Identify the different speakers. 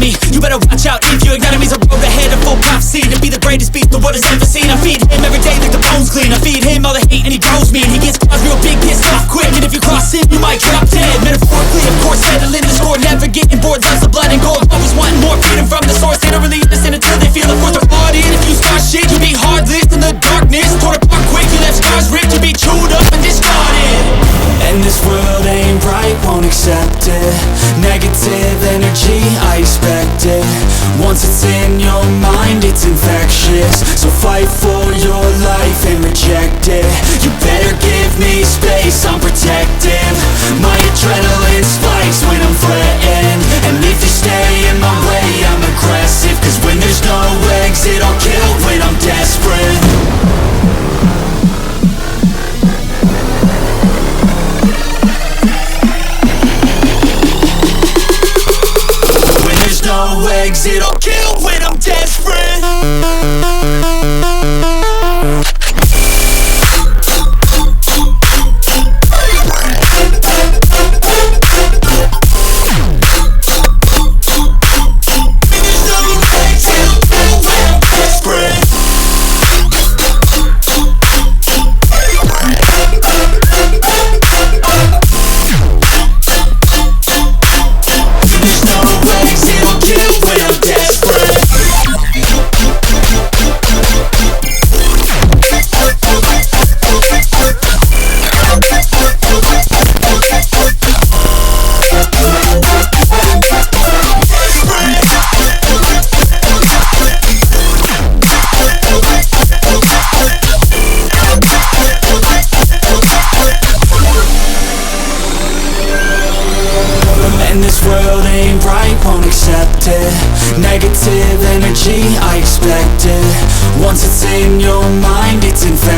Speaker 1: enemy. You better watch out if your enemy's a road ahead of full prophecy to be the greatest beast the world has ever seen. I feed him every day like the bones clean. I feed him all the hate and he grows me, and he gets caused real big, pissed off quick. And if you cross him, you might drop dead. Metaphorically, of course, settling the score, never getting bored. Loves the blood and gold, always wanting more freedom from the source. They don't really listen until they feel the force they're bought in. If you start shit, you'll be heartless in the darkness. Torn apart quick, you left scars ripped. You'll be chewed up and discarded.
Speaker 2: And this world ain't right, won't accept it. Negative energy, I expect it. Once it's in your mind, it's infectious. So fight for your life and reject it. You better give me space, I'm protective. My adrenaline spikes when I'm threatened. And if you stay in my way, I'm aggressive. Cause when there's no exit, I'll kill when I'm desperate. No exit, I'll kill when I'm desperate. And this world ain't right, won't accept it. Negative energy, I expect it. Once it's in your mind, it's infectious.